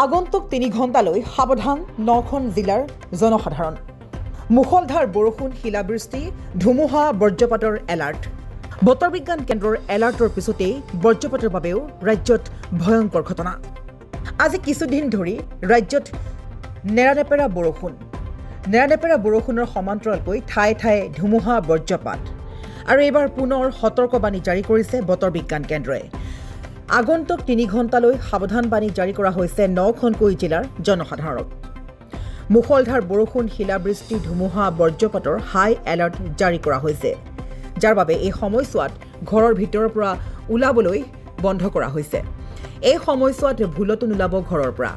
আগন্তুক 3 ঘণ্টালৈ সাৱধান 9খন জিলাৰ জনসাধাৰণ। মুষলধাৰ বৰষুণ, শিলাবৃষ্টি, ধুমুহা, বজ্ৰপাতৰ এলাৰ্ট। বতৰ বিজ্ঞান কেন্দ্ৰৰ এলাৰ্টৰ পিছতেই বজ্ৰপাতৰ বাবেও ৰাজ্যত ভয়ংকৰ ঘটনা। আজি কিছুদিন ধৰি ৰাজ্যত নেৰানেপেৰা বৰষুণৰ সমান্তৰালকৈ ঠায়ে ঠায়ে ধুমুহা, বজ্ৰপাত। আৰু এইবাৰ পুনৰ সতৰ্কবাণী জাৰি কৰিছে বতৰ বিজ্ঞান কেন্দ্ৰই। আগন্তুক 3 ঘণ্টালৈ সাৱধানবাণী জাৰি কৰা হৈছে 9খনকৈ জিলাৰ জনসাধাৰণক। মুষলধাৰ বৰষুণ, শিলাবৃষ্টি, ধুমুহা, বজ্ৰপাতৰ হাই এলাৰ্ট জাৰি কৰা হৈছে, যাৰ বাবে এই সময়ছোৱাত ঘৰৰ ভিতৰৰ পৰা ওলাবলৈ বন্ধ কৰা হৈছে। এই সময়ছোৱাত ভুলতো নোলাব ঘৰৰ পৰা।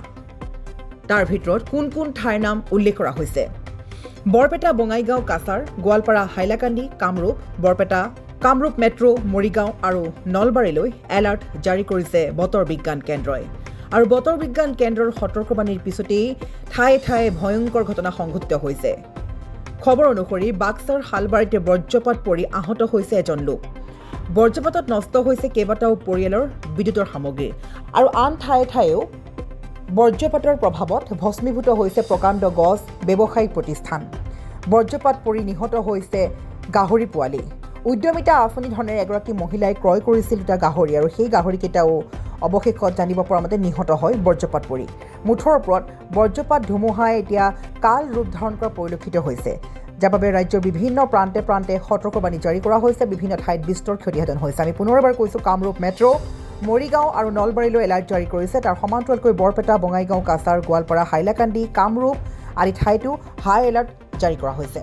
তাৰ ভিতৰত কোন কোন ঠাইৰ নাম উল্লেখ কৰা হৈছে: বৰপেটা, বঙাইগাঁও, কাছাৰ, গোৱালপাৰা, হাইলাকান্দি, কামৰূপ, বৰপেটা, কামৰূপ মেট্ৰ', মৰিগাঁও আৰু নলবাৰীলৈ এলাৰ্ট জাৰি কৰিছে বতৰ বিজ্ঞান কেন্দ্ৰই। আৰু বতৰ বিজ্ঞান কেন্দ্ৰৰ সতৰ্কবাণীৰ পিছতেই ঠায়ে ঠায়ে ভয়ংকৰ ঘটনা সংঘটিত হৈছে। খবৰ অনুসৰি বাক্সাৰ শালবাৰীতে বজ্ৰপাত পৰি আহত হৈছে এজন লোক। বজ্ৰপাতত নষ্ট হৈছে কেইবাটাও পৰিয়ালৰ বিদ্যুতৰ সামগ্ৰী। আৰু আন ঠায়ে ঠায়েও বজ্ৰপাতৰ প্ৰভাৱত ভস্মীভূত হৈছে প্ৰকাণ্ড গছ, ব্যৱসায়িক প্ৰতিষ্ঠান। বজ্ৰপাত পৰি নিহত হৈছে গাহৰি পোৱালি। উদ্যমিতা আঁচনি ধনেৰে এগৰাকী মহিলাই ক্ৰয় কৰিছিল 2টা গাহৰি, আৰু সেই গাহৰিকেইটাও অৱশেষত জানিব পৰা মতে নিহত হয় বজ্ৰপাত পৰি। মুঠৰ ওপৰত বজ্ৰপাত ধুমুহাই এতিয়া কাল ৰূপ ধাৰণ কৰা পৰিলক্ষিত হৈছে, যাৰ বাবে ৰাজ্যৰ বিভিন্ন প্ৰান্তে প্ৰান্তে সতৰ্কবাণী জাৰি কৰা হৈছে। বিভিন্ন ঠাইত বিস্তৰ ক্ষতিসাধন হৈছে। আমি পুনৰ এবাৰ কৈছোঁ, কামৰূপ মেট্ৰ', মৰিগাঁও আৰু নলবাৰীলৈ এলাৰ্ট জাৰি কৰিছে। তাৰ সমান্তৰালকৈ বৰপেটা, বঙাইগাঁও, কাছাৰ, গোৱালপাৰা, হাইলাকান্দি, কামৰূপ আদি ঠাইতো হাই এলাৰ্ট জাৰি কৰা হৈছে।